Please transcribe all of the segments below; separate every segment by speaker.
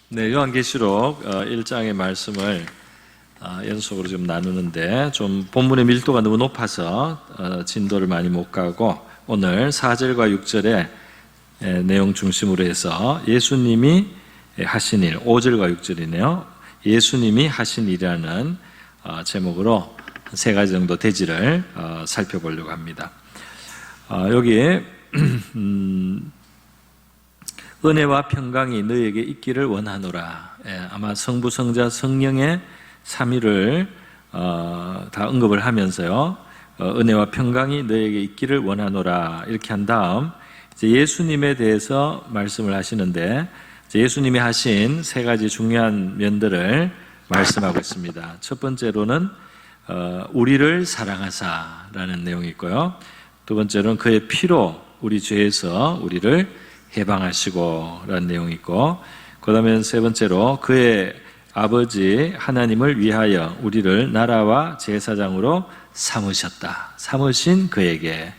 Speaker 1: 네, 요한계시록 1장의 말씀을 연속으로 좀 나누는데 좀 본문의 밀도가 너무 높아서 진도를 많이 못 가고 오늘 4절과 6절의 내용 중심으로 해서 예수님이 하신 일, 5절과 6절이네요. 예수님이 하신 일이라는 제목으로 세 가지 정도 대지를 살펴보려고 합니다. 여기에 은혜와 평강이 너희에게 있기를 원하노라. 아마 성부, 성자, 성령의 삼위를 다 언급을 하면서요. 은혜와 평강이 너희에게 있기를 원하노라. 이렇게 한 다음 이제 예수님에 대해서 말씀을 하시는데 예수님이 하신 세 가지 중요한 면들을 말씀하고 있습니다. 첫 번째로는 우리를 사랑하사라는 내용이 있고요. 두 번째로는 그의 피로 우리 죄에서 우리를 해방하시고 라는 내용이 있고, 그 다음에 세 번째로 그의 아버지 하나님을 위하여 우리를 나라와 제사장으로 삼으셨다. 삼으신 그에게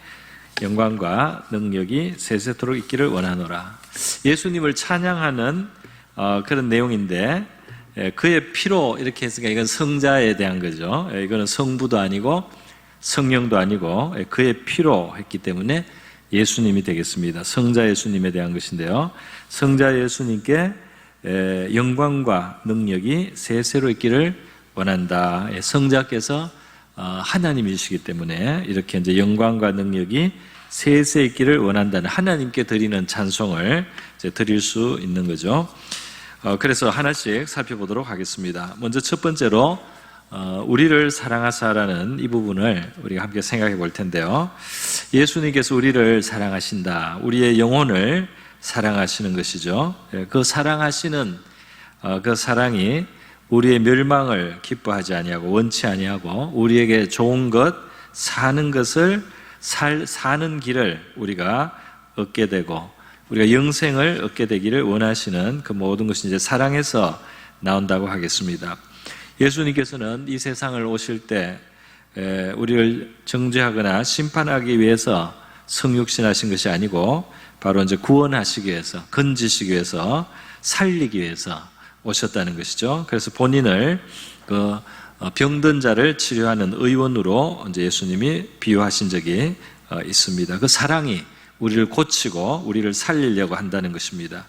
Speaker 1: 영광과 능력이 세세토록 있기를 원하노라. 예수님을 찬양하는 그런 내용인데, 그의 피로 이렇게 했으니까 이건 성자에 대한 거죠. 이거는 성부도 아니고 성령도 아니고 그의 피로 했기 때문에 예수님이 되겠습니다. 성자 예수님에 대한 것인데요. 성자 예수님께 영광과 능력이 세세로 있기를 원한다. 성자께서 하나님이시기 때문에 이렇게 이제 영광과 능력이 세세 있기를 원한다는 하나님께 드리는 찬송을 이제 드릴 수 있는 거죠. 그래서 하나씩 살펴보도록 하겠습니다. 먼저 첫 번째로 우리를 사랑하사라는 이 부분을 우리가 함께 생각해 볼 텐데요. 예수님께서 우리를 사랑하신다. 우리의 영혼을 사랑하시는 것이죠. 그 사랑하시는 그 사랑이 우리의 멸망을 기뻐하지 아니하고 원치 아니하고 우리에게 좋은 것, 사는 것을 사는 길을 우리가 얻게 되고 우리가 영생을 얻게 되기를 원하시는 그 모든 것이 이제 사랑에서 나온다고 하겠습니다. 예수님께서는 이 세상을 오실 때 우리를 정죄하거나 심판하기 위해서 성육신하신 것이 아니고 바로 이제 구원하시기 위해서, 건지시기 위해서, 살리기 위해서 오셨다는 것이죠. 그래서 본인을 그 병든 자를 치료하는 의원으로 이제 예수님이 비유하신 적이 있습니다. 그 사랑이 우리를 고치고 우리를 살리려고 한다는 것입니다.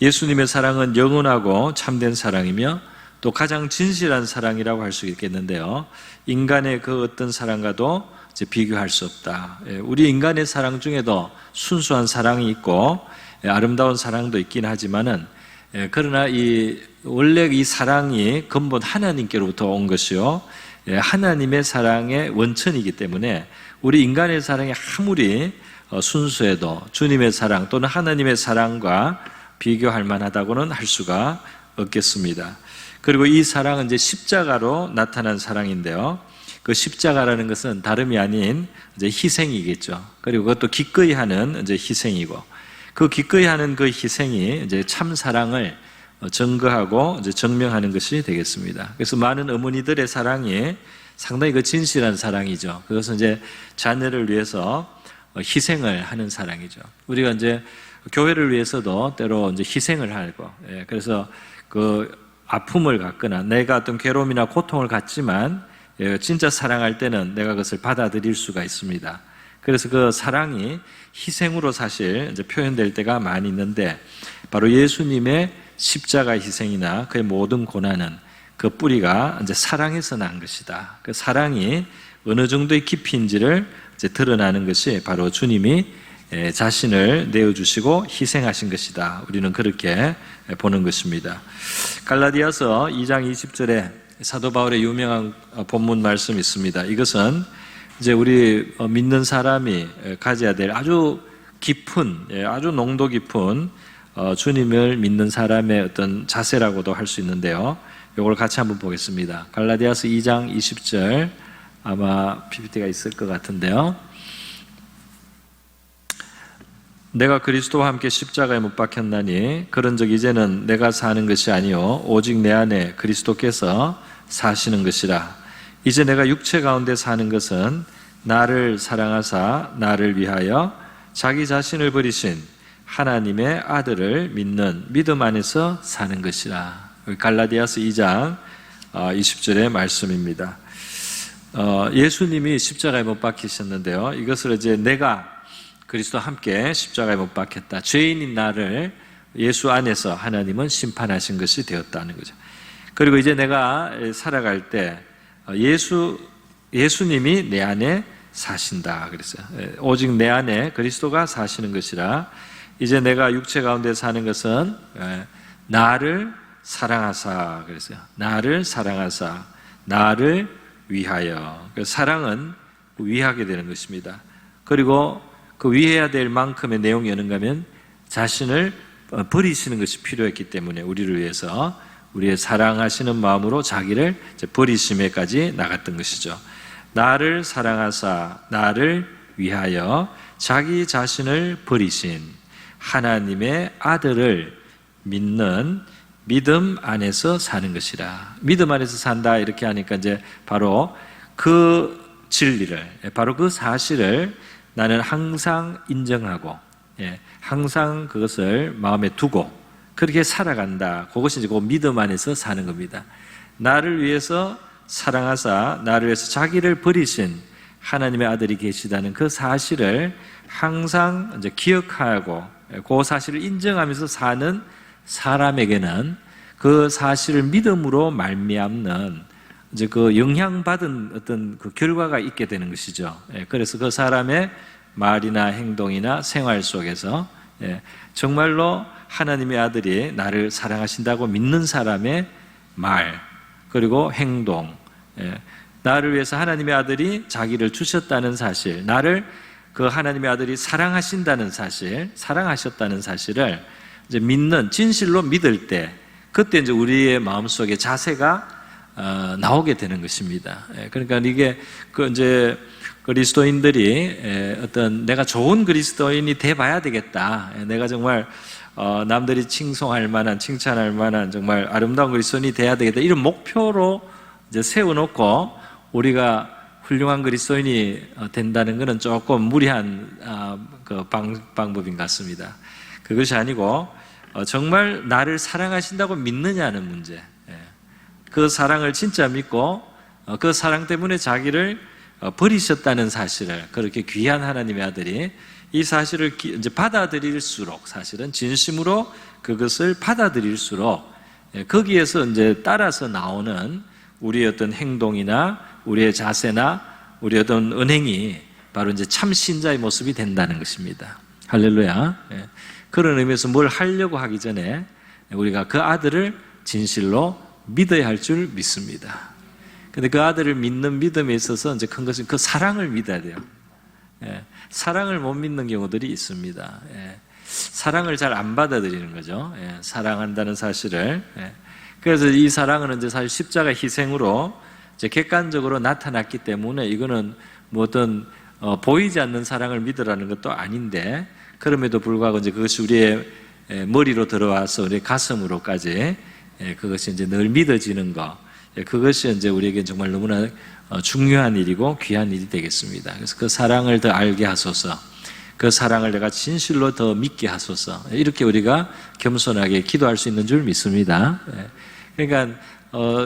Speaker 1: 예수님의 사랑은 영원하고 참된 사랑이며 또 가장 진실한 사랑이라고 할 수 있겠는데요. 인간의 그 어떤 사랑과도 이제 비교할 수 없다. 우리 인간의 사랑 중에도 순수한 사랑이 있고 아름다운 사랑도 있긴 하지만은 그러나 원래 이 사랑이 근본 하나님께로부터 온 것이요. 하나님의 사랑의 원천이기 때문에 우리 인간의 사랑이 아무리 순수해도 주님의 사랑 또는 하나님의 사랑과 비교할 만하다고는 할 수가 없겠습니다. 그리고 이 사랑은 이제 십자가로 나타난 사랑인데요. 그 십자가라는 것은 다름이 아닌 이제 희생이겠죠. 그리고 그것도 기꺼이 하는 이제 희생이고, 그 기꺼이 하는 그 희생이 이제 참 사랑을 증거하고 이제 증명하는 것이 되겠습니다. 그래서 많은 어머니들의 사랑이 상당히 그 진실한 사랑이죠. 그것은 이제 자녀를 위해서 희생을 하는 사랑이죠. 우리가 이제 교회를 위해서도 때로 이제 희생을 하고, 그래서 그 아픔을 갖거나 내가 어떤 괴로움이나 고통을 갖지만 진짜 사랑할 때는 내가 그것을 받아들일 수가 있습니다. 그래서 그 사랑이 희생으로 사실 이제 표현될 때가 많이 있는데 바로 예수님의 십자가 희생이나 그의 모든 고난은 그 뿌리가 이제 사랑에서 난 것이다. 그 사랑이 어느 정도의 깊이인지를 이제 드러나는 것이 바로 주님이 자신을 내어주시고 희생하신 것이다. 우리는 그렇게 보는 것입니다. 갈라디아서 2장 20절에 사도 바울의 유명한 본문 말씀이 있습니다. 이것은 이제 우리 믿는 사람이 가져야 될 아주 깊은, 아주 농도 깊은 주님을 믿는 사람의 어떤 자세라고도 할 수 있는데요. 이걸 같이 한번 보겠습니다. 갈라디아서 2장 20절 아마 PPT가 있을 것 같은데요. 내가 그리스도와 함께 십자가에 못 박혔나니 그런즉 이제는 내가 사는 것이 아니요 오직 내 안에 그리스도께서 사시는 것이라. 이제 내가 육체 가운데 사는 것은 나를 사랑하사 나를 위하여 자기 자신을 버리신 하나님의 아들을 믿는 믿음 안에서 사는 것이라. 갈라디아서 2장 20절의 말씀입니다. 예수님이 십자가에 못 박히셨는데요. 이것을 이제 내가 그리스도와 함께 십자가에 못 박혔다. 죄인인 나를 예수 안에서 하나님은 심판하신 것이 되었다는 거죠. 그리고 이제 내가 살아갈 때 예수님이 내 안에 사신다 그랬어요. 오직 내 안에 그리스도가 사시는 것이라. 이제 내가 육체 가운데 사는 것은 나를 사랑하사 그랬어요. 나를 사랑하사, 나를 위하여. 사랑은 위하게 되는 것입니다. 그리고 그 위해야 될 만큼의 내용이 어는가 하면 자신을 버리시는 것이 필요했기 때문에 우리를 위해서 우리의 사랑하시는 마음으로 자기를 버리심에까지 나갔던 것이죠. 나를 사랑하사 나를 위하여 자기 자신을 버리신 하나님의 아들을 믿는 믿음 안에서 사는 것이라. 믿음 안에서 산다 이렇게 하니까 이제 바로 그 진리를, 바로 그 사실을 나는 항상 인정하고 항상 그것을 마음에 두고 그렇게 살아간다. 그것이 이제 그 믿음 안에서 사는 겁니다. 나를 위해서 사랑하사 나를 위해서 자기를 버리신 하나님의 아들이 계시다는 그 사실을 항상 이제 기억하고 그 사실을 인정하면서 사는 사람에게는 그 사실을 믿음으로 말미암는 이제 그 영향받은 어떤 그 결과가 있게 되는 것이죠. 그래서 그 사람의 말이나 행동이나 생활 속에서 정말로 하나님의 아들이 나를 사랑하신다고 믿는 사람의 말 그리고 행동, 나를 위해서 하나님의 아들이 자기를 주셨다는 사실, 나를 그 하나님의 아들이 사랑하신다는 사실, 사랑하셨다는 사실을 이제 믿는, 진실로 믿을 때 그때 이제 우리의 마음속에 자세가 나오게 되는 것입니다. 그러니까 이게 그 이제 그리스도인들이 어떤 내가 좋은 그리스도인이 돼 봐야 되겠다. 내가 정말 남들이 칭송할 만한, 칭찬할 만한 정말 아름다운 그리스도인이 돼야 되겠다. 이런 목표로 이제 세워놓고 우리가 훌륭한 그리스도인이 된다는 것은 조금 무리한 그 방법인 것 같습니다. 그것이 아니고 정말 나를 사랑하신다고 믿느냐는 문제. 그 사랑을 진짜 믿고 그 사랑 때문에 자기를 버리셨다는 사실을, 그렇게 귀한 하나님의 아들이 이 사실을 이제 받아들일수록, 사실은 진심으로 그것을 받아들일수록 거기에서 이제 따라서 나오는 우리의 어떤 행동이나 우리의 자세나 우리의 어떤 은행이 바로 이제 참 신자의 모습이 된다는 것입니다. 할렐루야. 그런 의미에서 뭘 하려고 하기 전에 우리가 그 아들을 진실로 믿어야 할 줄 믿습니다. 근데 그 아들을 믿는 믿음에 있어서 이제 큰 것은 그 사랑을 믿어야 돼요. 사랑을 못 믿는 경우들이 있습니다. 사랑을 잘 안 받아들이는 거죠. 사랑한다는 사실을. 그래서 이 사랑은 이제 사실 십자가 희생으로 이제 객관적으로 나타났기 때문에 이거는 뭐 어떤 보이지 않는 사랑을 믿으라는 것도 아닌데, 그럼에도 불구하고 이제 그것이 우리의 머리로 들어와서 우리의 가슴으로까지 그것이 이제 늘 믿어지는 것, 그것이 이제 우리에게 정말 너무나 중요한 일이고 귀한 일이 되겠습니다. 그래서 그 사랑을 더 알게 하소서, 그 사랑을 내가 진실로 더 믿게 하소서, 이렇게 우리가 겸손하게 기도할 수 있는 줄 믿습니다. 그러니까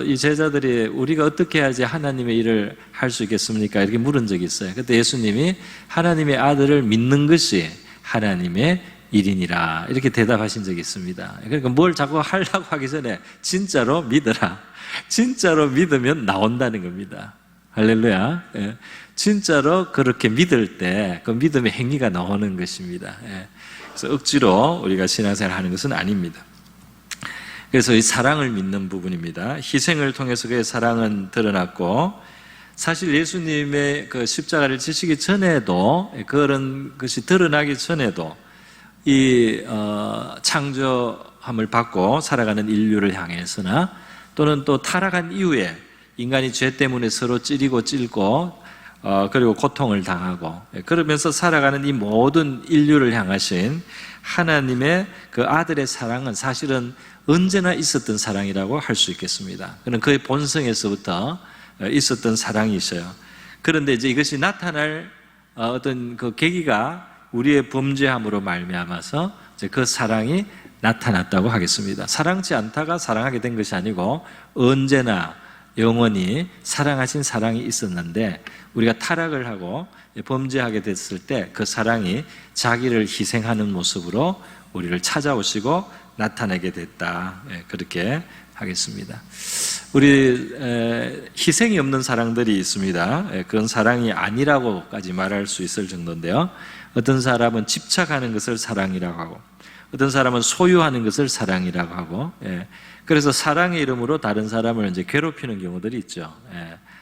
Speaker 1: 이 제자들이 우리가 어떻게 해야지 하나님의 일을 할 수 있겠습니까? 이렇게 물은 적이 있어요. 그때 예수님이 하나님의 아들을 믿는 것이 하나님의 일이니라 이렇게 대답하신 적이 있습니다. 그러니까 뭘 자꾸 하려고 하기 전에 진짜로 믿어라. 진짜로 믿으면 나온다는 겁니다. 할렐루야. 진짜로 그렇게 믿을 때 그 믿음의 행위가 나오는 것입니다. 그래서 억지로 우리가 신앙생활을 하는 것은 아닙니다. 그래서 이 사랑을 믿는 부분입니다. 희생을 통해서 그의 사랑은 드러났고, 사실 예수님의 그 십자가를 지시기 전에도, 그런 것이 드러나기 전에도 이 창조함을 받고 살아가는 인류를 향해서나 또는 또 타락한 이후에 인간이 죄 때문에 서로 찌르고 찔고 그리고 고통을 당하고 그러면서 살아가는 이 모든 인류를 향하신 하나님의 그 아들의 사랑은 사실은 언제나 있었던 사랑이라고 할 수 있겠습니다. 그는 그의 본성에서부터 있었던 사랑이셔요. 그런데 이제 이것이 나타날 어떤 그 계기가 우리의 범죄함으로 말미암아서 이제 그 사랑이 나타났다고 하겠습니다. 사랑치 않다가 사랑하게 된 것이 아니고 언제나 영원히 사랑하신 사랑이 있었는데 우리가 타락을 하고 범죄하게 됐을 때 그 사랑이 자기를 희생하는 모습으로 우리를 찾아오시고 나타내게 됐다. 그렇게 하겠습니다. 우리 희생이 없는 사랑들이 있습니다. 그런 사랑이 아니라고까지 말할 수 있을 정도인데요. 어떤 사람은 집착하는 것을 사랑이라고 하고 어떤 사람은 소유하는 것을 사랑이라고 하고 그래서 사랑의 이름으로 다른 사람을 이제 괴롭히는 경우들이 있죠.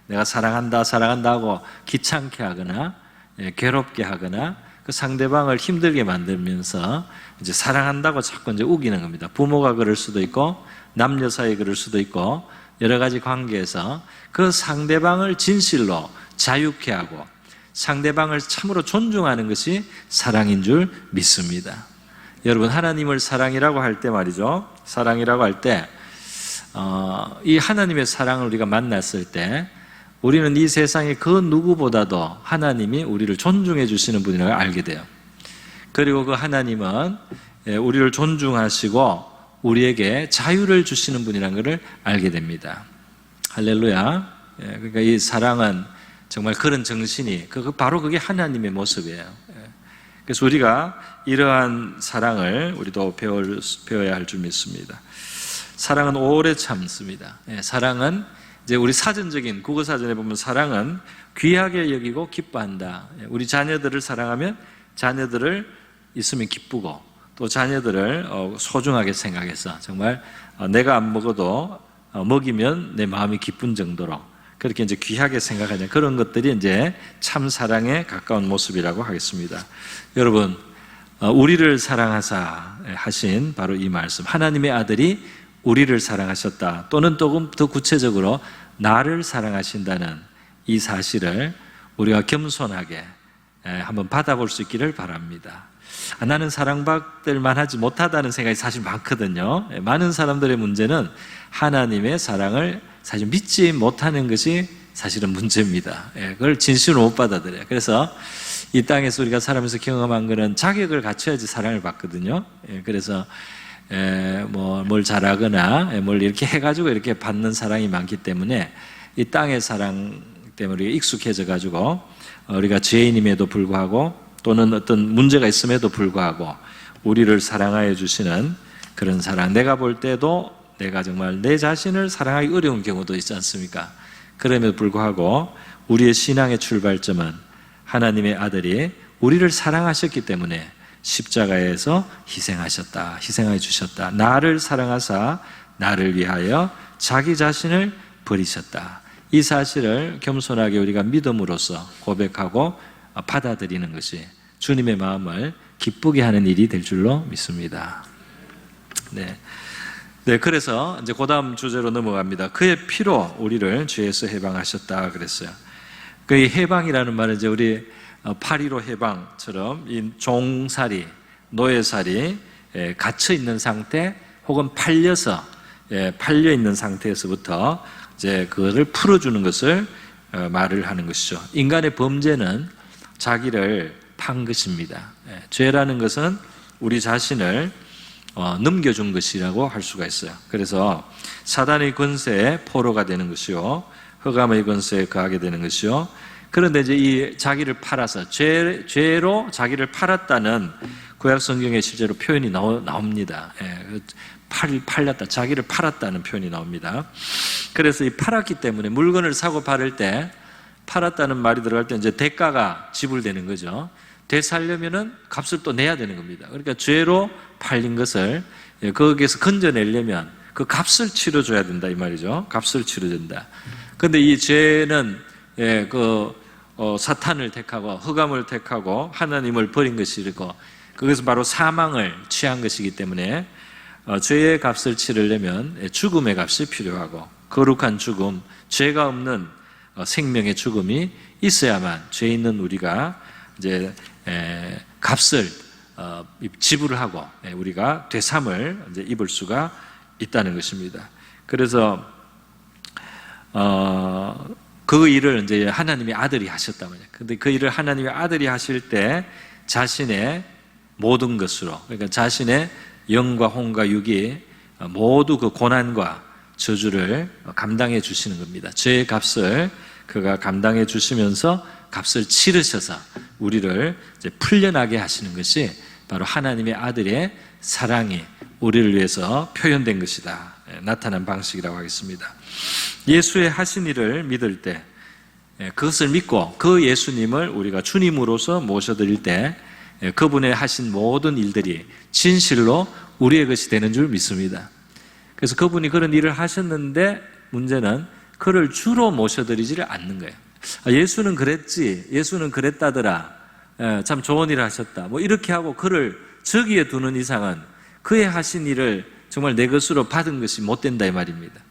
Speaker 1: 내가 사랑한다 하고 귀찮게 하거나 괴롭게 하거나 그 상대방을 힘들게 만들면서 이제 사랑한다고 자꾸 이제 우기는 겁니다. 부모가 그럴 수도 있고 남녀 사이 그럴 수도 있고 여러 가지 관계에서 그 상대방을 진실로 자유케 하고 상대방을 참으로 존중하는 것이 사랑인 줄 믿습니다. 여러분, 하나님을 사랑이라고 할 때 말이죠. 사랑이라고 할 때, 이 하나님의 사랑을 우리가 만났을 때, 우리는 이 세상의 그 누구보다도 하나님이 우리를 존중해 주시는 분이라고 알게 돼요. 그리고 그 하나님은 우리를 존중하시고 우리에게 자유를 주시는 분이라는 것을 알게 됩니다. 할렐루야. 그러니까 이 사랑은 정말 그런 정신이, 바로 그게 하나님의 모습이에요. 그래서 우리가 이러한 사랑을 우리도 배워야 할 줄 믿습니다. 사랑은 오래 참습니다. 사랑은 이제 우리 사전적인 국어사전에 보면 사랑은 귀하게 여기고 기뻐한다. 우리 자녀들을 사랑하면 자녀들을 있으면 기쁘고 또 자녀들을 소중하게 생각해서 정말 내가 안 먹어도 먹이면 내 마음이 기쁜 정도로 그렇게 이제 귀하게 생각하는 그런 것들이 이제 참 사랑에 가까운 모습이라고 하겠습니다. 여러분, 우리를 사랑하사 하신 바로 이 말씀, 하나님의 아들이 우리를 사랑하셨다 또는 조금 더 구체적으로 나를 사랑하신다는 이 사실을 우리가 겸손하게 한번 받아볼 수 있기를 바랍니다. 나는 사랑받을 만하지 못하다는 생각이 사실 많거든요. 많은 사람들의 문제는 하나님의 사랑을 사실 믿지 못하는 것이 사실은 문제입니다. 그걸 진실로 못 받아들여요. 그래서 이 땅에서 우리가 살아면서 경험한 것은 자격을 갖춰야지 사랑을 받거든요. 그래서 뭘 잘하거나 뭘 이렇게 해가지고 이렇게 받는 사랑이 많기 때문에 이 땅의 사랑 때문에 우리가 익숙해져 가지고 우리가 죄인임에도 불구하고 또는 어떤 문제가 있음에도 불구하고 우리를 사랑하여 주시는 그런 사랑, 내가 볼 때도 내가 정말 내 자신을 사랑하기 어려운 경우도 있지 않습니까? 그럼에도 불구하고 우리의 신앙의 출발점은 하나님의 아들이 우리를 사랑하셨기 때문에 십자가에서 희생하여 주셨다. 나를 사랑하사 나를 위하여 자기 자신을 버리셨다. 이 사실을 겸손하게 우리가 믿음으로써 고백하고 받아들이는 것이 주님의 마음을 기쁘게 하는 일이 될 줄로 믿습니다. 네, 그래서 이제 그 다음 주제로 넘어갑니다. 그의 피로 우리를 죄에서 해방하셨다 그랬어요. 그 해방이라는 말은 이제 우리 8.15 해방처럼 이 종살이, 노예살이 갇혀 있는 상태 혹은 팔려 있는 상태에서부터 이제 그거를 풀어주는 것을 말을 하는 것이죠. 인간의 범죄는 자기를 판 것입니다. 죄라는 것은 우리 자신을 넘겨준 것이라고 할 수가 있어요. 그래서 사단의 권세에 포로가 되는 것이요, 흑암의 권세에 거하게 되는 것이요. 그런데 이제 이 자기를 팔아서 죄로 자기를 팔았다는 구약 성경에 실제로 표현이 나옵니다. 팔렸다, 자기를 팔았다는 표현이 나옵니다. 그래서 이 팔았기 때문에 물건을 사고 팔을 때 팔았다는 말이 들어갈 때 이제 대가가 지불되는 거죠. 되살려면은 값을 또 내야 되는 겁니다. 그러니까 죄로 팔린 것을 거기에서 건져내려면 그 값을 치러줘야 된다 이 말이죠. 값을 치러준다. 그런데 이 죄는 사탄을 택하고 흑암을 택하고 하나님을 버린 것이고 그것은 바로 사망을 취한 것이기 때문에 죄의 값을 치르려면 죽음의 값이 필요하고 거룩한 죽음, 죄가 없는 생명의 죽음이 있어야만 죄 있는 우리가 이제 값을 지불을 하고 우리가 되삼을 이제 입을 수가 있다는 것입니다. 그래서 그 일을 이제 하나님의 아들이 하셨단 말이에요. 근데 그 일을 하나님의 아들이 하실 때 자신의 모든 것으로, 그러니까 자신의 영과 혼과 육이 모두 그 고난과 저주를 감당해 주시는 겁니다. 죄의 값을 그가 감당해 주시면서 값을 치르셔서 우리를 이제 풀려나게 하시는 것이 바로 하나님의 아들의 사랑이 우리를 위해서 표현된 것이다. 나타난 방식이라고 하겠습니다. 예수의 하신 일을 믿을 때, 그것을 믿고 그 예수님을 우리가 주님으로서 모셔드릴 때 그분의 하신 모든 일들이 진실로 우리의 것이 되는 줄 믿습니다. 그래서 그분이 그런 일을 하셨는데 문제는 그를 주로 모셔드리지를 않는 거예요. 예수는 그랬지, 예수는 그랬다더라, 참 좋은 일을 하셨다, 뭐 이렇게 하고 그를 저기에 두는 이상은 그의 하신 일을 정말 내 것으로 받은 것이 못 된다 이 말입니다.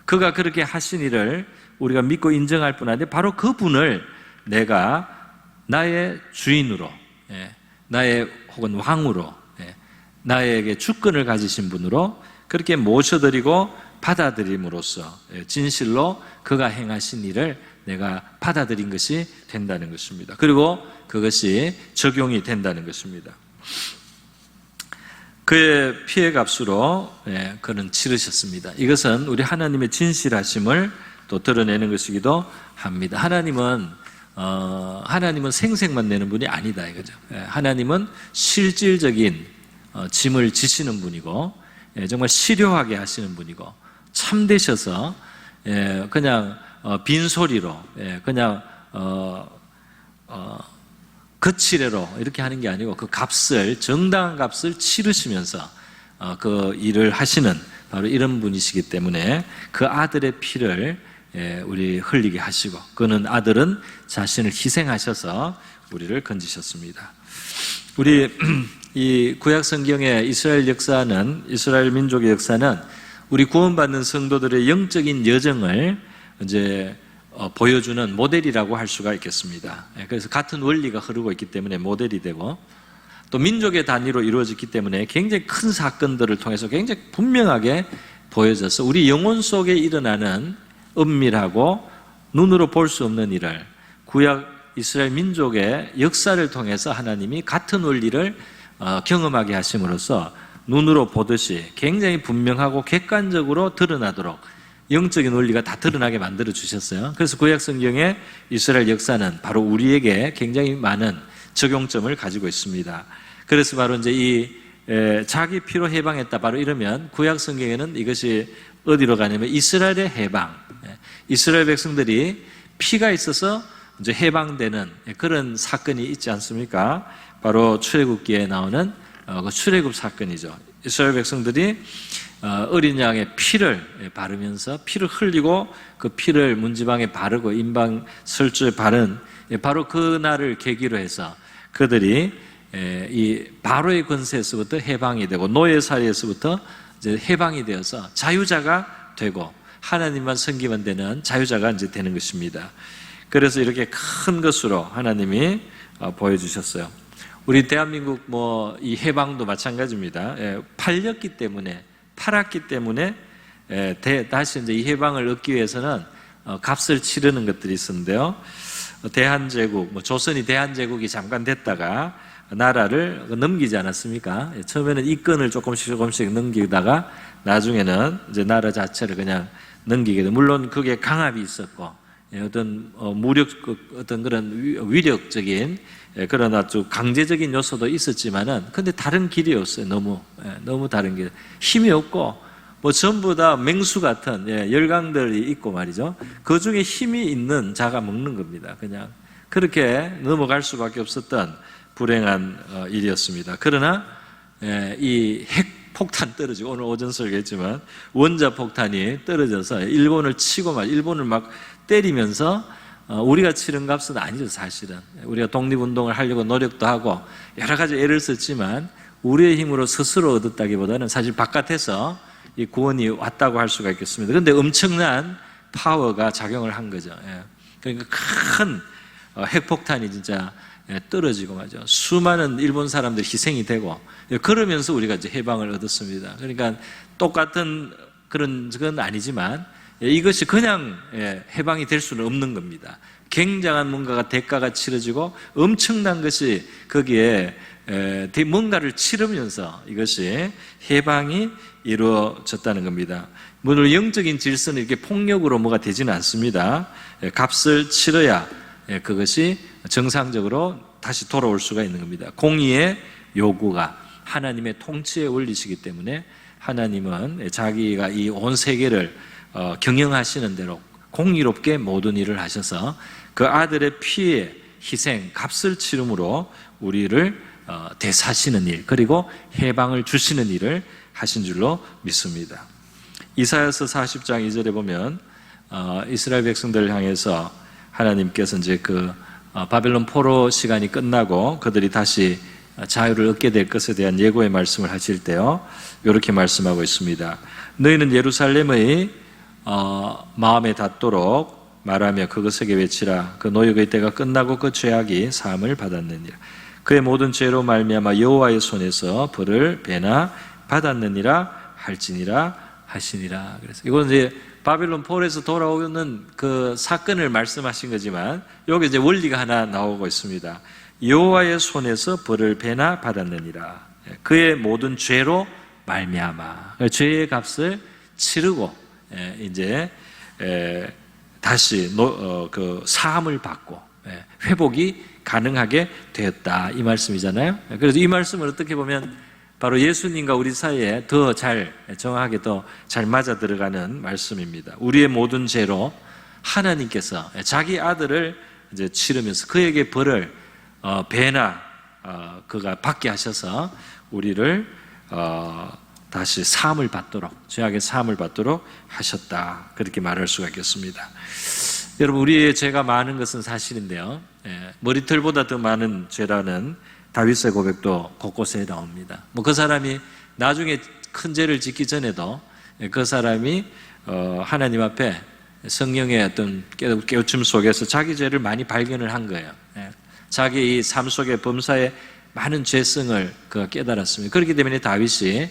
Speaker 1: 그가 그렇게 하신 일을 우리가 믿고 인정할 뿐 아니라 바로 그분을 내가 나의 주인으로, 나의 혹은 왕으로, 나에게 주권을 가지신 분으로 그렇게 모셔드리고 받아들임으로써 진실로 그가 행하신 일을 내가 받아들인 것이 된다는 것입니다. 그리고 그것이 적용이 된다는 것입니다. 그의 피의 값으로 그는 치르셨습니다. 이것은 우리 하나님의 진실하심을 또 드러내는 것이기도 합니다. 하나님은 생색만 내는 분이 아니다 이거죠. 하나님은 실질적인 짐을 지시는 분이고 정말 실효하게 하시는 분이고 참되셔서 그냥 빈소리로 그냥 거칠애로 이렇게 하는 게 아니고 그 값을, 정당한 값을 치르시면서 그 일을 하시는 바로 이런 분이시기 때문에 그 아들의 피를 우리 흘리게 하시고, 그는 아들은 자신을 희생하셔서 우리를 건지셨습니다. 우리 이 구약 성경의 이스라엘 역사는, 이스라엘 민족의 역사는 우리 구원받는 성도들의 영적인 여정을 이제 보여주는 모델이라고 할 수가 있겠습니다. 그래서 같은 원리가 흐르고 있기 때문에 모델이 되고, 또 민족의 단위로 이루어졌기 때문에 굉장히 큰 사건들을 통해서 굉장히 분명하게 보여져서 우리 영혼 속에 일어나는 은밀하고 눈으로 볼 수 없는 일을 구약 이스라엘 민족의 역사를 통해서 하나님이 같은 원리를 경험하게 하심으로써 눈으로 보듯이 굉장히 분명하고 객관적으로 드러나도록 영적인 원리가 다 드러나게 만들어 주셨어요. 그래서 구약 성경의 이스라엘 역사는 바로 우리에게 굉장히 많은 적용점을 가지고 있습니다. 그래서 바로 이제 이 자기 피로 해방했다, 바로 이러면 구약 성경에는 이것이 어디로 가냐면 이스라엘의 해방, 이스라엘 백성들이 피가 있어서 이제 해방되는 그런 사건이 있지 않습니까? 바로 출애굽기에 나오는 그 출애굽 사건이죠. 이스라엘 백성들이 어린 양의 피를 바르면서 피를 흘리고 그 피를 문지방에 바르고 임방 설주에 바른 바로 그날을 계기로 해서 그들이 이 바로의 권세에서부터 해방이 되고 노예살이에서부터 이제 해방이 되어서 자유자가 되고 하나님만 섬기면 되는 자유자가 이제 되는 것입니다. 그래서 이렇게 큰 것으로 하나님이 보여주셨어요. 우리 대한민국 이 해방도 마찬가지입니다. 팔렸기 때문에, 팔았기 때문에 다시 이제 이 해방을 얻기 위해서는 값을 치르는 것들이 있었는데요. 대한제국, 조선이 대한제국이 잠깐 됐다가 나라를 넘기지 않았습니까? 처음에는 이권을 조금씩 넘기다가 나중에는 이제 나라 자체를 그냥 넘기게 돼. 물론 그게 강압이 있었고 어떤 어떤 그런 위력적인 그런 아주 강제적인 요소도 있었지만은 근데 다른 길이었어요. 너무 다른 길. 힘이 없고 전부 다 맹수 같은 열강들이 있고 말이죠. 그 중에 힘이 있는 자가 먹는 겁니다. 그냥 그렇게 넘어갈 수밖에 없었던 불행한 일이었습니다. 그러나 이 핵폭탄 떨어지고, 오늘 오전 설교했지만 원자폭탄이 떨어져서 일본을 치고 일본을 막 때리면서 우리가 치른 값은 아니죠. 사실은 우리가 독립운동을 하려고 노력도 하고 여러 가지 애를 썼지만 우리의 힘으로 스스로 얻었다기보다는 사실 바깥에서 이 구원이 왔다고 할 수가 있겠습니다. 그런데 엄청난 파워가 작용을 한 거죠. 그러니까 큰 핵폭탄이 진짜 떨어지고 말이죠. 수많은 일본 사람들 희생이 되고 그러면서 우리가 이제 해방을 얻었습니다. 그러니까 똑같은 그런 건 아니지만 이것이 그냥 해방이 될 수는 없는 겁니다. 굉장한 뭔가가 대가가 치러지고 엄청난 것이 거기에 뭔가를 치르면서 이것이 해방이 이루어졌다는 겁니다. 물론 영적인 질서는 이렇게 폭력으로 뭐가 되지는 않습니다. 값을 치러야 그것이 정상적으로 다시 돌아올 수가 있는 겁니다. 공의의 요구가 하나님의 통치의 원리시기 때문에 하나님은 자기가 이 온 세계를 경영하시는 대로 공의롭게 모든 일을 하셔서 그 아들의 피의 희생, 값을 치름으로 우리를 대사하시는 일, 그리고 해방을 주시는 일을 하신 줄로 믿습니다. 이사야서 40장 2절에 보면 이스라엘 백성들을 향해서 하나님께서 이제 그 바벨론 포로 시간이 끝나고 그들이 다시 자유를 얻게 될 것에 대한 예고의 말씀을 하실 때요, 이렇게 말씀하고 있습니다. 너희는 예루살렘의 마음에 닿도록 말하며 그것에게 외치라. 그 노역의 때가 끝나고 그 죄악이 사함을 받았느니라. 그의 모든 죄로 말미암아 여호와의 손에서 벌을 배나 받았느니라 할지니라 하시니라. 그래서 이건 이제 바벨론 포로에서 돌아오는 그 사건을 말씀하신 거지만 여기 이제 원리가 하나 나오고 있습니다. 여호와의 손에서 벌을 배나 받았느니라. 그의 모든 죄로 말미암아 죄의 값을 치르고 이제 다시 그 사함을 받고 회복이 가능하게 되었다, 이 말씀이잖아요. 그래서 이 말씀을 어떻게 보면 바로 예수님과 우리 사이에 더 잘 정확하게 더 잘 맞아 들어가는 말씀입니다. 우리의 모든 죄로 하나님께서 자기 아들을 이제 치르면서 그에게 벌을 배나 그가 받게 하셔서 우리를 다시 사함을 받도록, 죄악의 사함을 받도록 하셨다, 그렇게 말할 수가 있겠습니다. 여러분, 우리의 죄가 많은 것은 사실인데요, 머리털보다 더 많은 죄라는 다윗의 고백도 곳곳에 나옵니다. 그 사람이 나중에 큰 죄를 짓기 전에도 그 사람이 하나님 앞에 성령의 어떤 깨우침 속에서 자기 죄를 많이 발견을 한 거예요. 자기 이 삶 속의 범사에 많은 죄성을 그가 깨달았습니다. 그렇기 때문에 다윗이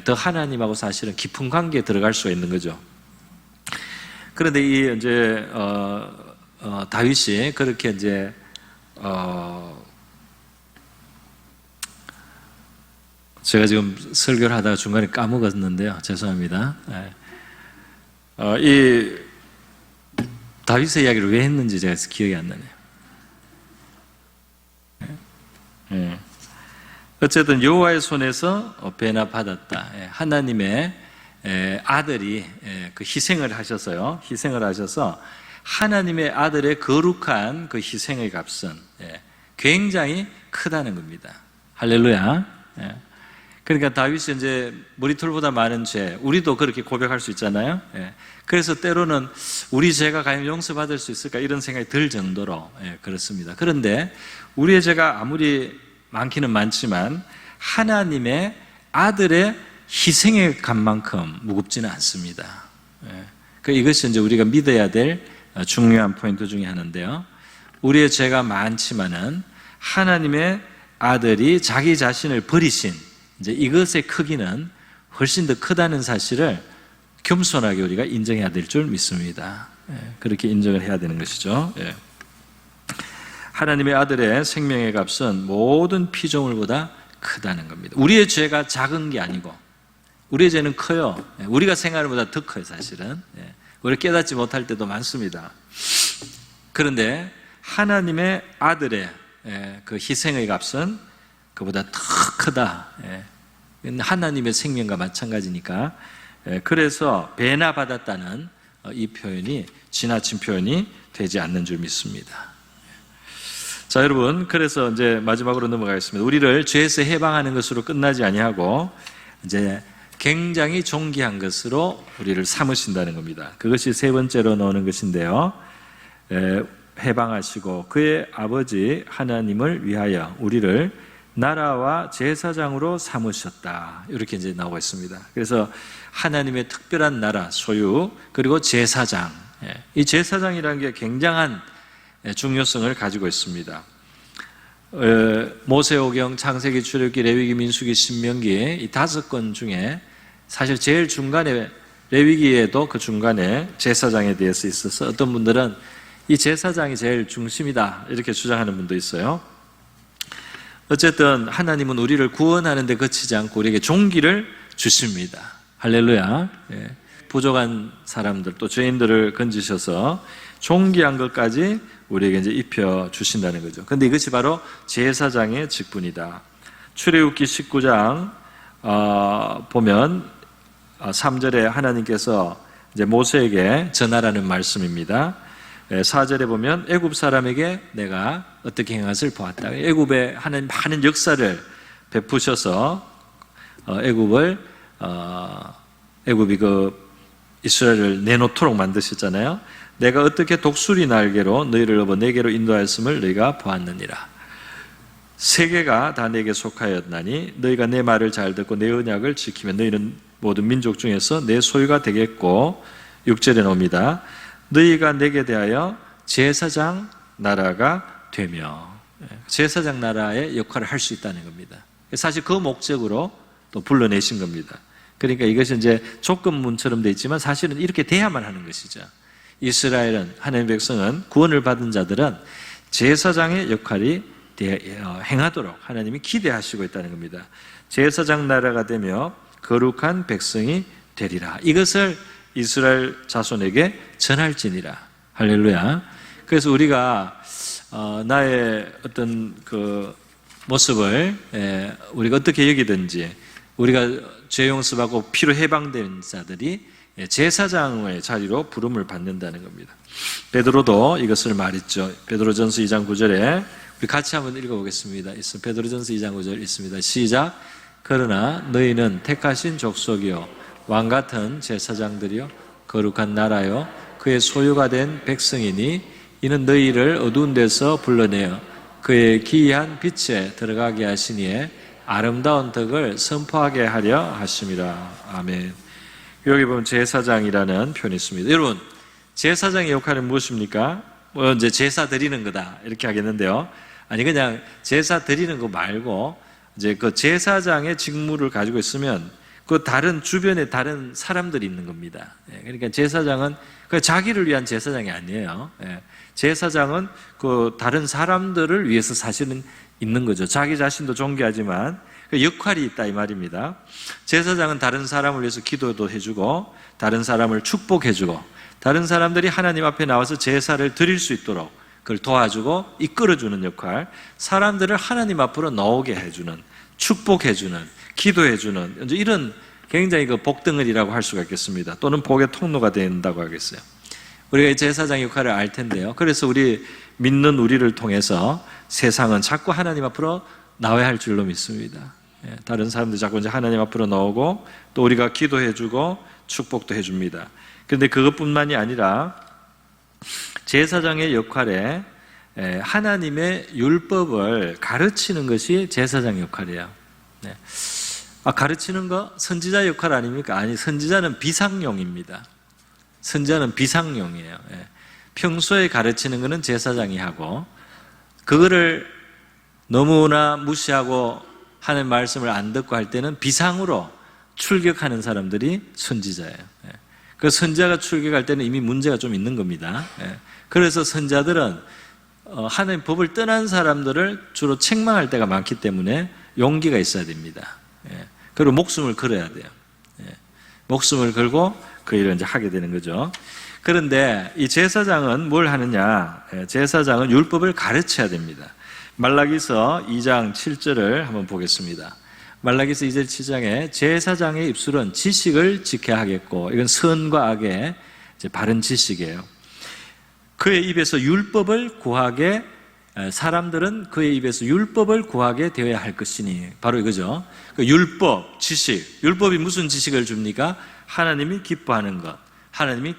Speaker 1: 더 하나님하고 사실은 깊은 관계에 들어갈 수가 있는 거죠. 그런데 이 이제 다윗이 그렇게 이제 제가 지금 설교를 하다가 중간에 까먹었는데요, 죄송합니다. 이 다윗의 이야기를 왜 했는지 제가 기억이 안 나네요. 어쨌든 여호와의 손에서 배나 받았다. 하나님의 아들이 그 희생을 하셔서요, 희생을 하셔서 하나님의 아들의 거룩한 그 희생의 값은 굉장히 크다는 겁니다. 할렐루야. 그러니까 다윗이 이제 머리털보다 많은 죄, 우리도 그렇게 고백할 수 있잖아요. 그래서 때로는 우리 죄가 과연 용서받을 수 있을까 이런 생각이 들 정도로 그렇습니다. 그런데 우리의 죄가 아무리 많기는 많지만 하나님의 아들의 희생의 값만큼 무겁지는 않습니다. 이것이 이제 우리가 믿어야 될 중요한 포인트 중에 하나인데요. 우리의 죄가 많지만은 하나님의 아들이 자기 자신을 버리신 이제 이것의 크기는 훨씬 더 크다는 사실을 겸손하게 우리가 인정해야 될 줄 믿습니다. 그렇게 인정을 해야 되는 것이죠. 하나님의 아들의 생명의 값은 모든 피조물보다 크다는 겁니다. 우리의 죄가 작은 게 아니고 우리의 죄는 커요. 우리가 생각하는 것보다 더 커요, 사실은. 우리가 깨닫지 못할 때도 많습니다. 그런데 하나님의 아들의 그 희생의 값은 그보다 더 크다. 하나님의 생명과 마찬가지니까. 그래서 배나 받았다는 이 표현이 지나친 표현이 되지 않는 줄 믿습니다. 자, 여러분, 그래서 이제 마지막으로 넘어가겠습니다. 우리를 죄에서 해방하는 것으로 끝나지 아니하고 이제 굉장히 존귀한 것으로 우리를 삼으신다는 겁니다. 그것이 세 번째로 나오는 것인데요, 해방하시고 그의 아버지 하나님을 위하여 우리를 나라와 제사장으로 삼으셨다, 이렇게 이제 나오고 있습니다. 그래서 하나님의 특별한 나라 소유, 그리고 제사장, 이 제사장이라는 게 굉장한 중요성을 가지고 있습니다. 모세오경, 창세기, 출애굽기, 레위기, 민수기, 신명기 이 5권 중에 사실 제일 중간에, 레위기에도 그 중간에 제사장에 대해서 있어서 어떤 분들은 이 제사장이 제일 중심이다 이렇게 주장하는 분도 있어요. 어쨌든 하나님은 우리를 구원하는 데 그치지 않고 우리에게 종기를 주십니다. 할렐루야. 예. 부족한 사람들 또 죄인들을 건지셔서 종기한 것까지 우리에게 이제 입혀 주신다는 거죠. 그런데 이것이 바로 제사장의 직분이다. 출애굽기 19장 보면 3절에 하나님께서 이제 모세에게 전하라는 말씀입니다. 4절에 보면 애굽 사람에게 내가 어떻게 행hat을 보았다. 애굽에 하나님 많은 역사를 베푸셔서 애굽이 그 이스라엘을 내놓도록 만드셨잖아요. 내가 어떻게 독수리 날개로 너희를 업어 내게로 인도하였음을 너희가 보았느니라. 세계가 다 내게 속하였나니 너희가 내 말을 잘 듣고 내 언약을 지키면 너희는 모든 민족 중에서 내 소유가 되겠고 6절에 나옵니다. 너희가 내게 대하여 제사장 나라가 되며 제사장 나라의 역할을 할 수 있다는 겁니다. 사실 그 목적으로 또 불러내신 겁니다. 그러니까 이것이 이제 조건문처럼 되어 있지만 사실은 이렇게 돼야만 하는 것이죠. 이스라엘은, 하나님의 백성은, 구원을 받은 자들은 제사장의 역할이 행하도록 하나님이 기대하시고 있다는 겁니다. 제사장 나라가 되며 거룩한 백성이 되리라. 이것을 이스라엘 자손에게 전할지니라. 할렐루야. 그래서 우리가 나의 어떤 그 모습을 우리가 어떻게 여기든지 우리가 죄 용서받고 피로 해방된 자들이 제사장의 자리로 부름을 받는다는 겁니다. 베드로도 이것을 말했죠. 베드로전서 2장 9절에 우리 같이 한번 읽어보겠습니다. 베드로전서 2장 9절 있습니다. 시작. 그러나 너희는 택하신 족속이요 왕같은 제사장들이요 거룩한 나라요 그의 소유가 된 백성이니 이는 너희를 어두운 데서 불러내어 그의 기이한 빛에 들어가게 하시니에 아름다운 덕을 선포하게 하려 하심이라. 아멘. 여기 보면 제사장이라는 표현이 있습니다. 여러분, 제사장의 역할은 무엇입니까? 이제 제사 드리는 거다 이렇게 하겠는데요. 아니 그냥 제사 드리는 거 말고 이제 그 제사장의 직무를 가지고 있으면 그 다른 주변에 다른 사람들이 있는 겁니다. 그러니까 제사장은 그 자기를 위한 제사장이 아니에요. 제사장은 그 다른 사람들을 위해서 사실은 있는 거죠. 자기 자신도 존귀하지만 그 역할이 있다 이 말입니다. 제사장은 다른 사람을 위해서 기도도 해주고 다른 사람을 축복해주고 다른 사람들이 하나님 앞에 나와서 제사를 드릴 수 있도록 그걸 도와주고 이끌어주는 역할, 사람들을 하나님 앞으로 나오게 해주는, 축복해주는, 기도해주는 이런 굉장히 그 복덩어리라고 할 수가 있겠습니다. 또는 복의 통로가 된다고 하겠어요. 우리가 제사장 역할을 알 텐데요. 그래서 우리 믿는 우리를 통해서 세상은 자꾸 하나님 앞으로 나와야 할 줄로 믿습니다. 다른 사람들 자꾸 이제 하나님 앞으로 나오고 또 우리가 기도해주고 축복도 해줍니다. 그런데 그것뿐만이 아니라 제사장의 역할에 하나님의 율법을 가르치는 것이 제사장의 역할이에요. 가르치는 거 선지자 역할 아닙니까? 아니, 선지자는 비상용입니다. 선지자는 비상용이에요. 평소에 가르치는 것은 제사장이 하고 그거를 너무나 무시하고 하는 말씀을 안 듣고 할 때는 비상으로 출격하는 사람들이 선지자예요. 그 선지자가 출격할 때는 이미 문제가 좀 있는 겁니다. 그래서 선지자들은 하나님 법을 떠난 사람들을 주로 책망할 때가 많기 때문에 용기가 있어야 됩니다. 그리고 목숨을 걸어야 돼요. 목숨을 걸고 그 일을 이제 하게 되는 거죠. 그런데 이 제사장은 뭘 하느냐? 제사장은 율법을 가르쳐야 됩니다. 말라기서 2장 7절을 한번 보겠습니다. 말라기서 2절 7장에 제사장의 입술은 지식을 지켜야 하겠고, 이건 선과 악의 이제 바른 지식이에요. 그의 입에서 율법을 구하게, 사람들은 그의 입에서 율법을 구하게 되어야 할 것이니, 바로 이거죠. 그 율법, 지식. 율법이 무슨 지식을 줍니까? 하나님이 기뻐하는 것, 하나님이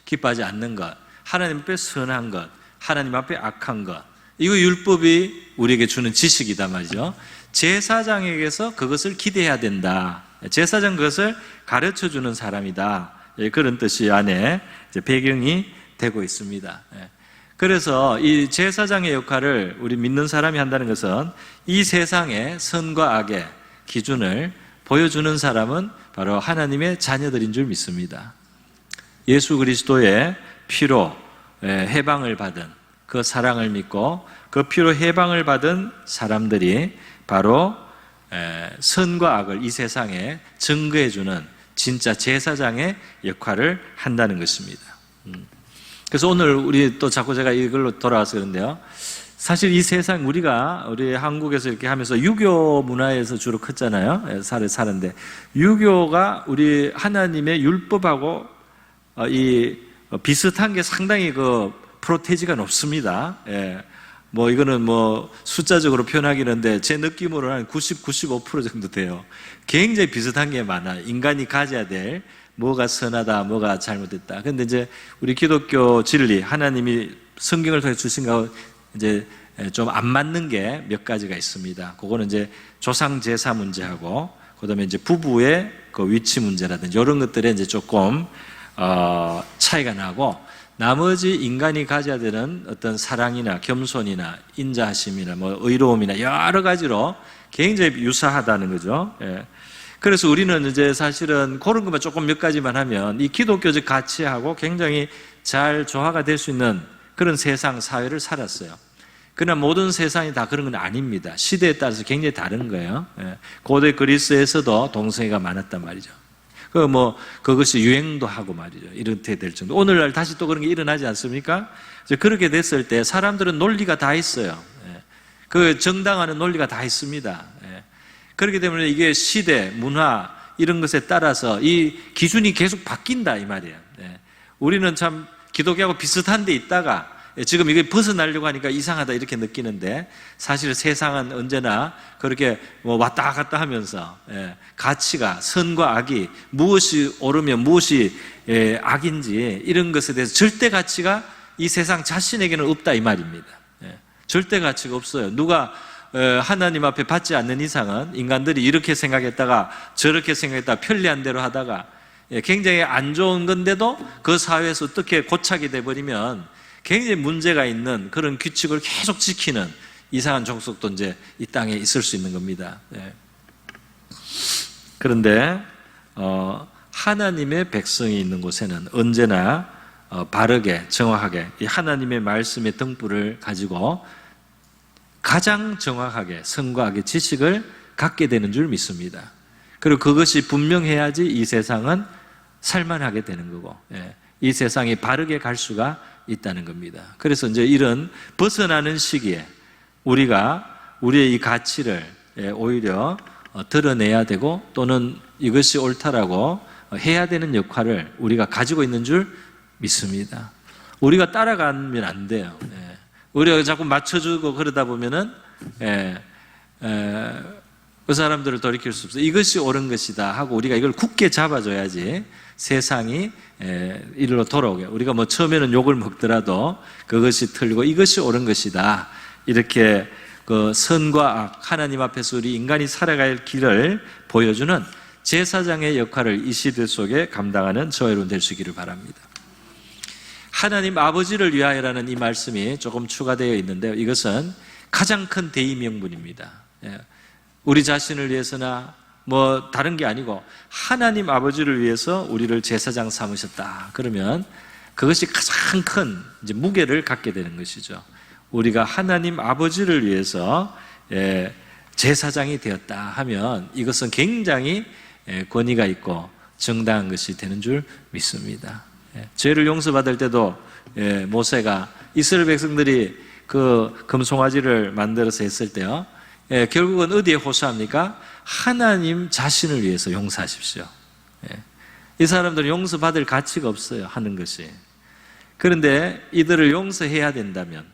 Speaker 1: 기뻐하지 않는 것, 하나님 앞에 선한 것, 하나님 앞에 악한 것. 이거 율법이 우리에게 주는 지식이다 말이죠. 제사장에게서 그것을 기대해야 된다. 제사장 그것을 가르쳐주는 사람이다. 그런 뜻이 안에 배경이 되고 있습니다. 그래서 이 제사장의 역할을 우리 믿는 사람이 한다는 것은 이 세상의 선과 악의 기준을 보여주는 사람은 바로 하나님의 자녀들인 줄 믿습니다. 예수 그리스도의 피로 해방을 받은 그 사랑을 믿고 그 피로 해방을 받은 사람들이 바로 선과 악을 이 세상에 증거해주는 진짜 제사장의 역할을 한다는 것입니다. 그래서 오늘 우리 또 자꾸 제가 이걸로 돌아와서 그런데요, 사실 이 세상 우리 한국에서 이렇게 하면서 유교 문화에서 주로 컸잖아요. 사는데 유교가 우리 하나님의 율법하고 비슷한 게 상당히 그 프로테지가 높습니다. 뭐 이거는 뭐 숫자적으로 표현하기는데 제 느낌으로는 한 90, 95% 정도 돼요. 굉장히 비슷한 게 많아요. 인간이 가져야 될 뭐가 선하다, 뭐가 잘못됐다. 근데 이제 우리 기독교 진리, 하나님이 성경을 통해 주신 거 이제 좀 안 맞는 게 몇 가지가 있습니다. 그거는 이제 조상 제사 문제하고, 그다음에 이제 부부의 그 위치 문제라든지 이런 것들에 이제 조금 차이가 나고, 나머지 인간이 가져야 되는 어떤 사랑이나 겸손이나 인자하심이나 뭐 의로움이나 여러 가지로 굉장히 유사하다는 거죠. 그래서 우리는 이제 사실은 그런 것만 조금 몇 가지만 하면 이 기독교적 가치하고 굉장히 잘 조화가 될 수 있는 그런 세상 사회를 살았어요. 그러나 모든 세상이 다 그런 건 아닙니다. 시대에 따라서 굉장히 다른 거예요. 고대 그리스에서도 동성애가 많았단 말이죠. 그것이 유행도 하고 말이죠. 이렇게 될 정도. 오늘날 다시 또 그런 게 일어나지 않습니까? 이제 그렇게 됐을 때 사람들은 논리가 다 있어요. 그 정당화는 논리가 다 있습니다. 그렇기 때문에 이게 시대, 문화, 이런 것에 따라서 이 기준이 계속 바뀐다, 이 말이에요. 우리는 참 기독교하고 비슷한 데 있다가 지금 이게 벗어나려고 하니까 이상하다 이렇게 느끼는데, 사실 세상은 언제나 그렇게 뭐 왔다 갔다 하면서 가치가, 선과 악이 무엇이 옳으면 무엇이 악인지 이런 것에 대해서 절대 가치가 이 세상 자신에게는 없다, 이 말입니다. 절대 가치가 없어요. 누가 하나님 앞에 받지 않는 이상은 인간들이 이렇게 생각했다가 저렇게 생각했다가 편리한 대로 하다가 굉장히 안 좋은 건데도 그 사회에서 어떻게 고착이 돼버리면 굉장히 문제가 있는 그런 규칙을 계속 지키는 이상한 종속도 이제 이 땅에 있을 수 있는 겁니다. 그런데 하나님의 백성이 있는 곳에는 언제나 바르게 정확하게 이 하나님의 말씀의 등불을 가지고 가장 정확하게 선과 악의 지식을 갖게 되는 줄 믿습니다. 그리고 그것이 분명해야지 이 세상은 살만하게 되는 거고, 이 세상이 바르게 갈 수가 있다는 겁니다. 그래서 이제 이런 벗어나는 시기에 우리가 우리의 이 가치를 오히려 드러내야 되고, 또는 이것이 옳다라고 해야 되는 역할을 우리가 가지고 있는 줄 믿습니다. 우리가 따라가면 안 돼요. 우리가 자꾸 맞춰주고 그러다 보면은 그 사람들을 돌이킬 수 없어요. 이것이 옳은 것이다 하고 우리가 이걸 굳게 잡아줘야지 세상이 이리로 돌아오게. 우리가 뭐 처음에는 욕을 먹더라도 그것이 틀리고 이것이 옳은 것이다, 이렇게 그 선과 악, 하나님 앞에서 우리 인간이 살아갈 길을 보여주는 제사장의 역할을 이 시대 속에 감당하는 저와 여러분 될 수 있기를 바랍니다. 하나님 아버지를 위하여라는 이 말씀이 조금 추가되어 있는데요, 이것은 가장 큰 대의 명분입니다. 우리 자신을 위해서나 뭐 다른 게 아니고 하나님 아버지를 위해서 우리를 제사장 삼으셨다 그러면 그것이 가장 큰 이제 무게를 갖게 되는 것이죠. 우리가 하나님 아버지를 위해서 제사장이 되었다 하면 이것은 굉장히 권위가 있고 정당한 것이 되는 줄 믿습니다. 죄를 용서받을 때도 모세가 이스라엘 백성들이 그 금송아지를 만들어서 했을 때요, 결국은 어디에 호소합니까? 하나님 자신을 위해서 용서하십시오. 이 사람들은 용서받을 가치가 없어요, 하는 것이. 그런데 이들을 용서해야 된다면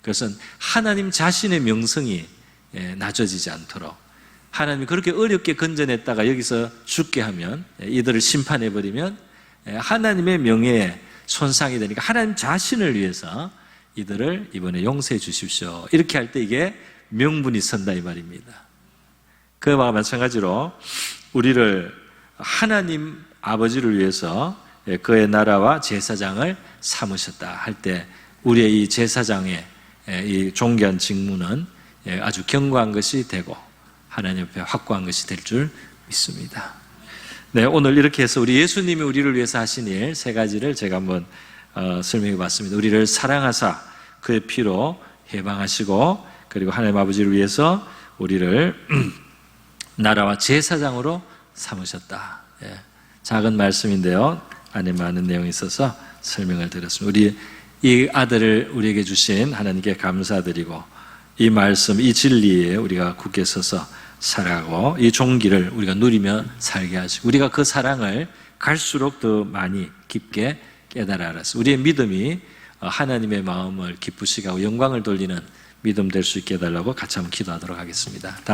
Speaker 1: 그것은 하나님 자신의 명성이 낮아지지 않도록, 하나님이 그렇게 어렵게 건져냈다가 여기서 죽게 하면, 이들을 심판해버리면 하나님의 명예에 손상이 되니까 하나님 자신을 위해서 이들을 이번에 용서해 주십시오, 이렇게 할 때 이게 명분이 선다 이 말입니다. 그와 마찬가지로 우리를 하나님 아버지를 위해서 그의 나라와 제사장을 삼으셨다 할 때 우리의 이 제사장의 이 존귀한 직무는 아주 견고한 것이 되고 하나님 앞에 확고한 것이 될 줄 믿습니다. 네, 오늘 이렇게 해서 우리 예수님이 우리를 위해서 하신 일 세 가지를 제가 한번 설명해 봤습니다. 우리를 사랑하사 그의 피로 해방하시고 그리고 하나님 아버지를 위해서 우리를 나라와 제사장으로 삼으셨다. 예. 작은 말씀인데요. 안에 많은 내용이 있어서 설명을 드렸습니다. 우리 이 아들을 우리에게 주신 하나님께 감사드리고 이 말씀, 이 진리에 우리가 굳게 서서 살아가고 이 종기를 우리가 누리며 살게 하시고 우리가 그 사랑을 갈수록 더 많이 깊게 깨달아 알았습니다. 우리의 믿음이 하나님의 마음을 기쁘시게 하고 영광을 돌리는 믿음 될 수 있게 해달라고 같이 한번 기도하도록 하겠습니다.